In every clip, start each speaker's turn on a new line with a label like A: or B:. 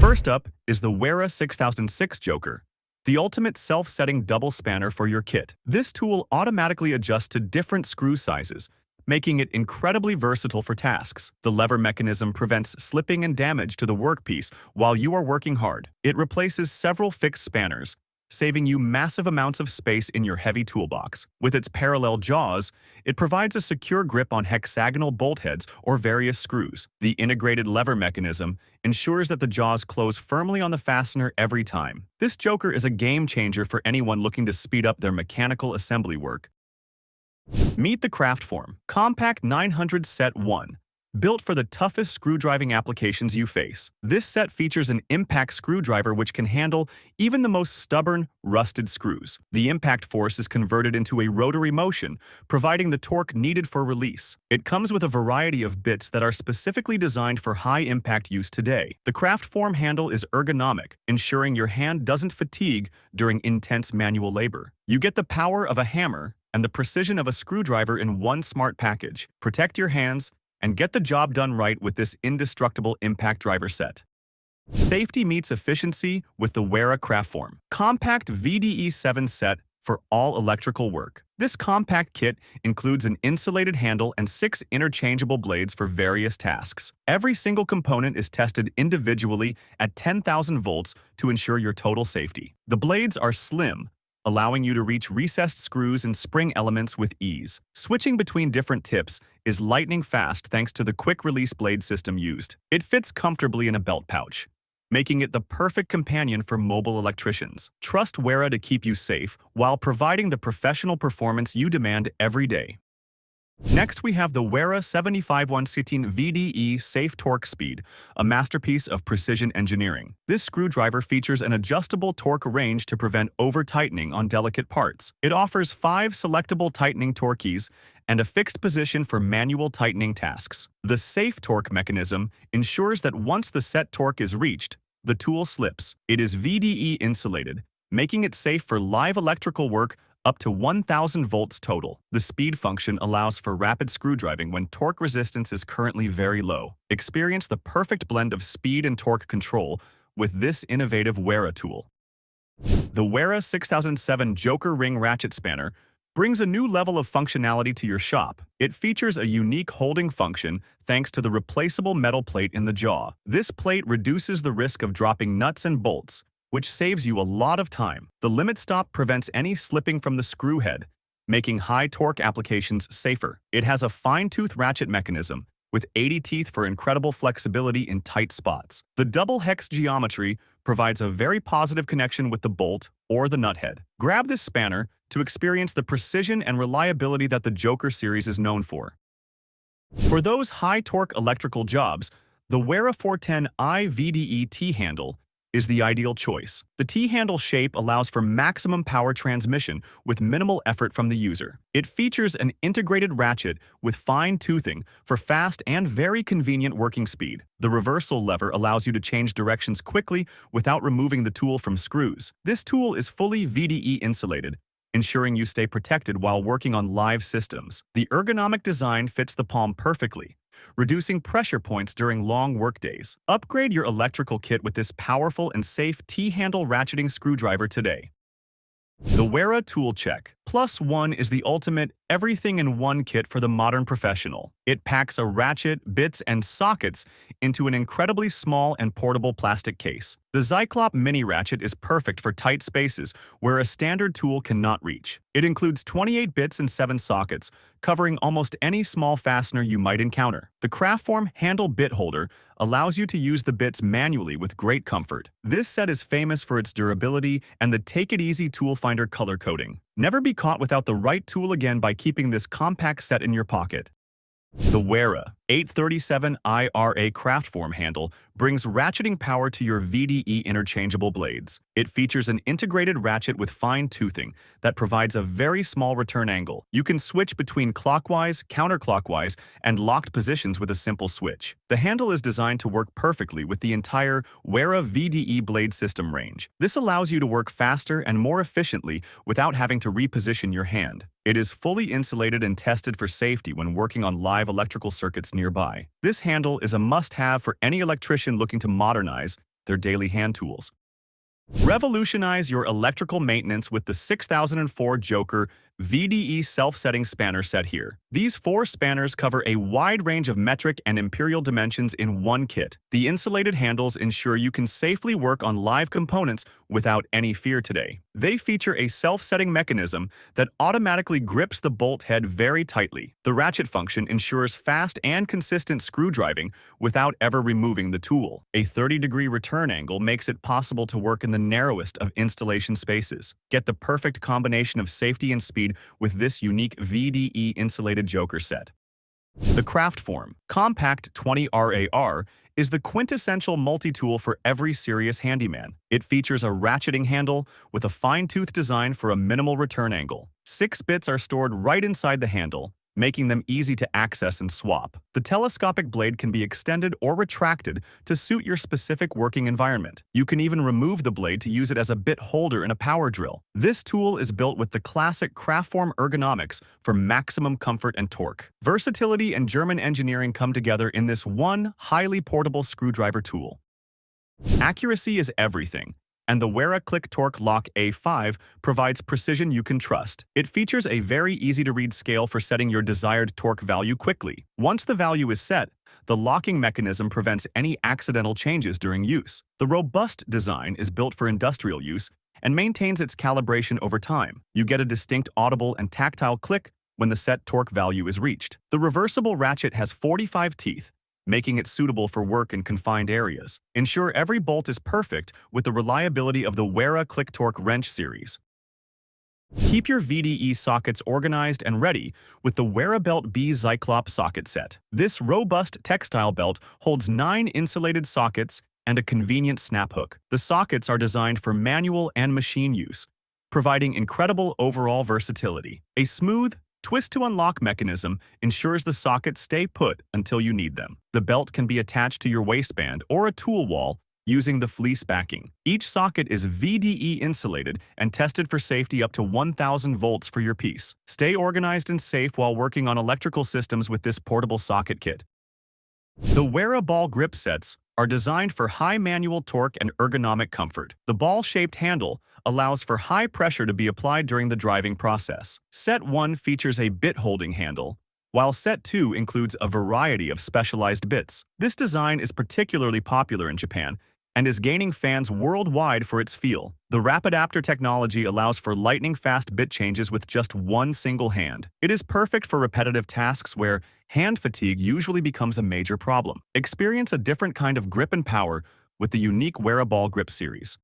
A: First up is the Wera 6006 Joker, the ultimate self-setting double spanner for your kit. This tool automatically adjusts to different screw sizes, making it incredibly versatile for tasks. The lever mechanism prevents slipping and damage to the workpiece while you are working hard. It replaces several fixed spanners, saving you massive amounts of space in your heavy toolbox. With its parallel jaws, it provides a secure grip on hexagonal bolt heads or various screws. The integrated lever mechanism ensures that the jaws close firmly on the fastener every time. This Joker is a game changer for anyone looking to speed up their mechanical assembly work. Meet the Craftform Compact 900 Set 1. Built for the toughest screw-driving applications you face. This set features an impact screwdriver which can handle even the most stubborn, rusted screws. The impact force is converted into a rotary motion, providing the torque needed for release. It comes with a variety of bits that are specifically designed for high-impact use today. The Craftform handle is ergonomic, ensuring your hand doesn't fatigue during intense manual labor. You get the power of a hammer and the precision of a screwdriver in one smart package. Protect your hands and get the job done right with this indestructible impact driver set. Safety meets efficiency with the Wera Kraftform Compact VDE 7 set for all electrical work. This compact kit includes an insulated handle and 6 interchangeable blades for various tasks. Every single component is tested individually at 10,000 volts to ensure your total safety. The blades are slim, allowing you to reach recessed screws and spring elements with ease. Switching between different tips is lightning fast thanks to the quick-release blade system used. It fits comfortably in a belt pouch, making it the perfect companion for mobile electricians. Trust Wera to keep you safe while providing the professional performance you demand every day. Next, we have the Wera 75116 VDE Safe-Torque Speed, a masterpiece of precision engineering. This screwdriver features an adjustable torque range to prevent over-tightening on delicate parts. It offers 5 selectable tightening torque keys and a fixed position for manual tightening tasks. The Safe-Torque mechanism ensures that once the set torque is reached, the tool slips. It is VDE-insulated, making it safe for live electrical work up to 1,000 volts total. The speed function allows for rapid screw driving when torque resistance is currently very low. Experience the perfect blend of speed and torque control with this innovative Wera tool. The Wera 6007 Joker Ring Ratchet Spanner brings a new level of functionality to your shop. It features a unique holding function thanks to the replaceable metal plate in the jaw. This plate reduces the risk of dropping nuts and bolts, which saves you a lot of time. The limit stop prevents any slipping from the screw head, making high torque applications safer. It has a fine-tooth ratchet mechanism with 80 teeth for incredible flexibility in tight spots. The double hex geometry provides a very positive connection with the bolt or the nut head. Grab this spanner to experience the precision and reliability that the Joker series is known for. For those high-torque electrical jobs, the Wera 410 IVDE T-handle is the ideal choice. The T-handle shape allows for maximum power transmission with minimal effort from the user. It features an integrated ratchet with fine toothing for fast and very convenient working speed. The reversal lever allows you to change directions quickly without removing the tool from screws. This tool is fully VDE insulated, ensuring you stay protected while working on live systems. The ergonomic design fits the palm perfectly, reducing pressure points during long workdays. Upgrade your electrical kit with this powerful and safe T-handle ratcheting screwdriver today. The Wera Tool Check +1 is the ultimate everything-in-one kit for the modern professional. It packs a ratchet, bits, and sockets into an incredibly small and portable plastic case. The Zyklop mini ratchet is perfect for tight spaces where a standard tool cannot reach. It includes 28 bits and 7 sockets, covering almost any small fastener you might encounter. The Craftform handle bit holder allows you to use the bits manually with great comfort. This set is famous for its durability and the take-it-easy tool finder color coding. Never be caught without the right tool again by keeping this compact set in your pocket. The Wera 837 RA Kraftform handle brings ratcheting power to your VDE interchangeable blades. It features an integrated ratchet with fine toothing that provides a very small return angle. You can switch between clockwise, counterclockwise, and locked positions with a simple switch. The handle is designed to work perfectly with the entire Wera VDE blade system range. This allows you to work faster and more efficiently without having to reposition your hand. It is fully insulated and tested for safety when working on live electrical circuits nearby. This handle is a must-have for any electrician looking to modernize their daily hand tools. Revolutionize your electrical maintenance with the 6004 Joker VDE self-setting spanner set here. These 4 spanners cover a wide range of metric and imperial dimensions in one kit. The insulated handles ensure you can safely work on live components without any fear today. They feature a self-setting mechanism that automatically grips the bolt head very tightly. The ratchet function ensures fast and consistent screw driving without ever removing the tool. A 30-degree return angle makes it possible to work in the narrowest of installation spaces. Get the perfect combination of safety and speed with this unique VDE-insulated Joker set. The Craftform Compact 20 RAR is the quintessential multi-tool for every serious handyman. It features a ratcheting handle with a fine-tooth design for a minimal return angle. 6 bits are stored right inside the handle, making them easy to access and swap. The telescopic blade can be extended or retracted to suit your specific working environment. You can even remove the blade to use it as a bit holder in a power drill. This tool is built with the classic Craftform ergonomics for maximum comfort and torque. Versatility and German engineering come together in this one highly portable screwdriver tool. Accuracy is everything, and the Wera Click-Torque Lock A5 provides precision you can trust. It features a very easy-to-read scale for setting your desired torque value quickly. Once the value is set, the locking mechanism prevents any accidental changes during use. The robust design is built for industrial use and maintains its calibration over time. You get a distinct audible and tactile click when the set torque value is reached. The reversible ratchet has 45 teeth, making it suitable for work in confined areas. Ensure every bolt is perfect with the reliability of the Wera Click-Torque wrench series. Keep your VDE sockets organized and ready with the Wera Belt B Zyklop socket set. This robust textile belt holds 9 insulated sockets and a convenient snap hook. The sockets are designed for manual and machine use, providing incredible overall versatility. A smooth, twist-to-unlock mechanism ensures the sockets stay put until you need them. The belt can be attached to your waistband or a tool wall using the fleece backing. Each socket is VDE-insulated and tested for safety up to 1,000 volts for your piece. Stay organized and safe while working on electrical systems with this portable socket kit. The Wera ball grip sets are designed for high manual torque and ergonomic comfort. The ball-shaped handle allows for high pressure to be applied during the driving process. Set 1 features a bit-holding handle, while Set 2 includes a variety of specialized bits. This design is particularly popular in Japan and is gaining fans worldwide for its feel. The Rapidaptor technology allows for lightning-fast bit changes with just one single hand. It is perfect for repetitive tasks where hand fatigue usually becomes a major problem. Experience a different kind of grip and power with the unique Wera ball grip series.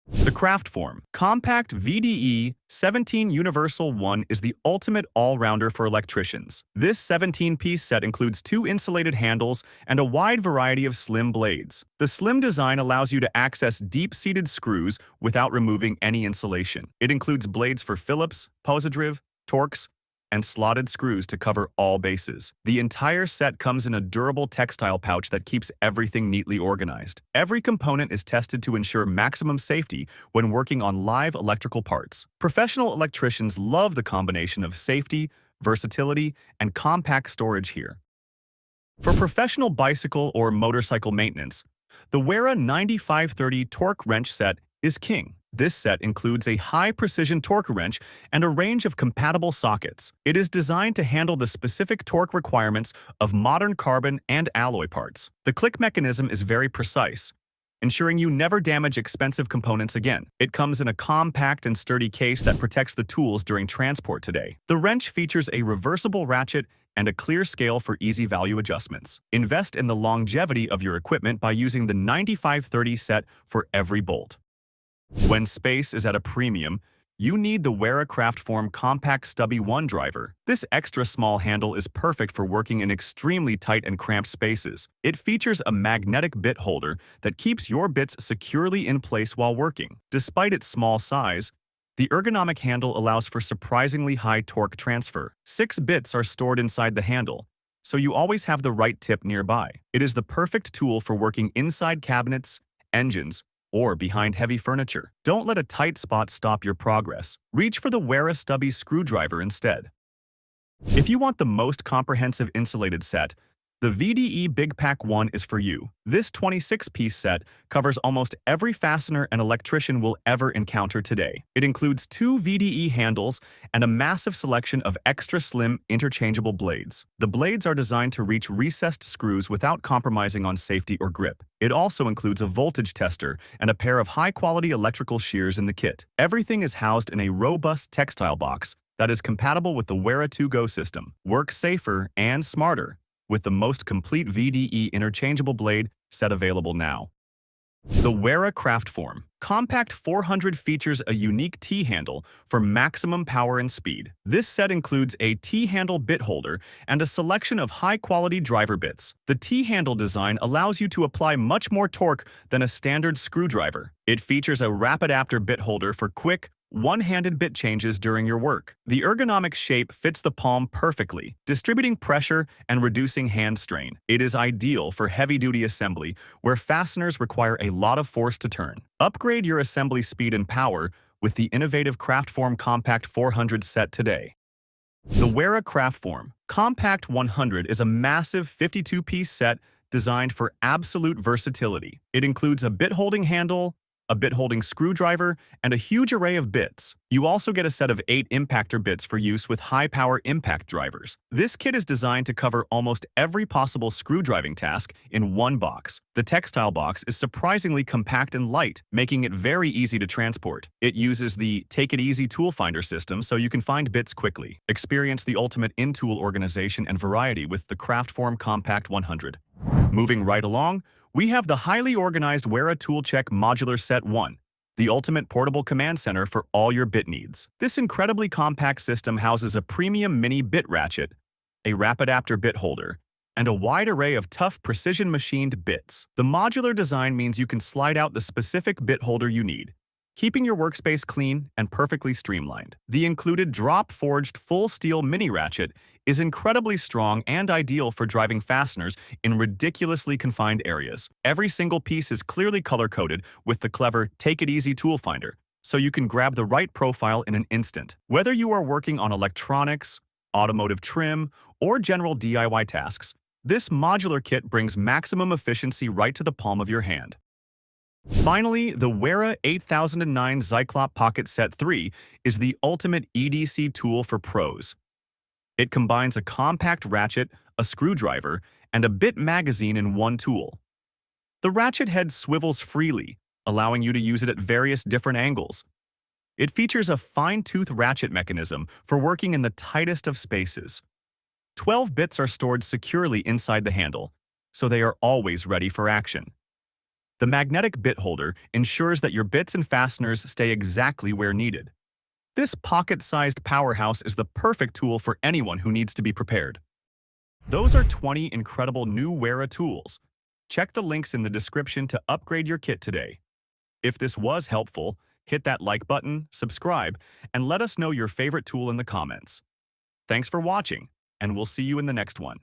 A: The Craftform Compact VDE 17 Universal 1 is the ultimate all-rounder for electricians. This 17-piece set includes 2 insulated handles and a wide variety of slim blades. The slim design allows you to access deep-seated screws without removing any insulation. It includes blades for Phillips, Posidriv, Torx, and slotted screws to cover all bases. The entire set comes in a durable textile pouch that keeps everything neatly organized. Every component is tested to ensure maximum safety when working on live electrical parts. Professional electricians love the combination of safety, versatility, and compact storage here. For professional bicycle or motorcycle maintenance, the Wera 9530 torque wrench set is king. This set includes a high-precision torque wrench and a range of compatible sockets. It is designed to handle the specific torque requirements of modern carbon and alloy parts. The click mechanism is very precise, ensuring you never damage expensive components again. It comes in a compact and sturdy case that protects the tools during transport today. The wrench features a reversible ratchet and a clear scale for easy value adjustments. Invest in the longevity of your equipment by using the 9530 set for every bolt. When space is at a premium, you need the Wera Kraftform Compact Stubby 1 driver. This extra small handle is perfect for working in extremely tight and cramped spaces. It features a magnetic bit holder that keeps your bits securely in place while working. Despite its small size, the ergonomic handle allows for surprisingly high torque transfer. 6 bits are stored inside the handle, so you always have the right tip nearby. It is the perfect tool for working inside cabinets, engines, or behind heavy furniture. Don't let a tight spot stop your progress. Reach for the Wera Stubby screwdriver instead. If you want the most comprehensive insulated set, The VDE Big Pack 1 is for you. This 26-piece set covers almost every fastener an electrician will ever encounter today. It includes 2 VDE handles and a massive selection of extra slim interchangeable blades. The blades are designed to reach recessed screws without compromising on safety or grip. It also includes a voltage tester and a pair of high-quality electrical shears in the kit. Everything is housed in a robust textile box that is compatible with the Wera 2 Go system. Work safer and smarter with the most complete VDE interchangeable blade set available now. The Wera Kraftform Compact 400 features a unique T-handle for maximum power and speed. This set includes a T-handle bit holder and a selection of high-quality driver bits. The T-handle design allows you to apply much more torque than a standard screwdriver. It features a rapid-adapter bit holder for quick, one-handed bit changes during your work. The ergonomic shape fits the palm perfectly, distributing pressure and reducing hand strain. It is ideal for heavy-duty assembly, where fasteners require a lot of force to turn. Upgrade your assembly speed and power with the innovative Craftform Compact 400 set today. The Wera Kraftform Compact 100 is a massive 52-piece set designed for absolute versatility. It includes a bit-holding handle, a bit-holding screwdriver, and a huge array of bits. You also get a set of 8 impactor bits for use with high-power impact drivers. This kit is designed to cover almost every possible screw-driving task in one box. The textile box is surprisingly compact and light, making it very easy to transport. It uses the Take It Easy tool finder system so you can find bits quickly. Experience the ultimate in-tool organization and variety with the Craftform Compact 100. Moving right along, we have the highly organized Wera Tool Check Modular Set 1, the ultimate portable command center for all your bit needs. This incredibly compact system houses a premium mini bit ratchet, a rapid-adapter bit holder, and a wide array of tough precision-machined bits. The modular design means you can slide out the specific bit holder you need, keeping your workspace clean and perfectly streamlined. The included drop-forged full-steel mini ratchet is incredibly strong and ideal for driving fasteners in ridiculously confined areas. Every single piece is clearly color-coded with the clever Take It Easy tool finder, so you can grab the right profile in an instant. Whether you are working on electronics, automotive trim, or general DIY tasks, this modular kit brings maximum efficiency right to the palm of your hand. Finally, the Wera 8009 Zyklop Pocket Set 3 is the ultimate EDC tool for pros. It combines a compact ratchet, a screwdriver, and a bit magazine in one tool. The ratchet head swivels freely, allowing you to use it at various different angles. It features a fine-tooth ratchet mechanism for working in the tightest of spaces. 12 bits are stored securely inside the handle, so they are always ready for action. The magnetic bit holder ensures that your bits and fasteners stay exactly where needed. This pocket-sized powerhouse is the perfect tool for anyone who needs to be prepared. Those are 20 incredible new Wera tools. Check the links in the description to upgrade your kit today. If this was helpful, hit that like button, subscribe, and let us know your favorite tool in the comments. Thanks for watching, and we'll see you in the next one.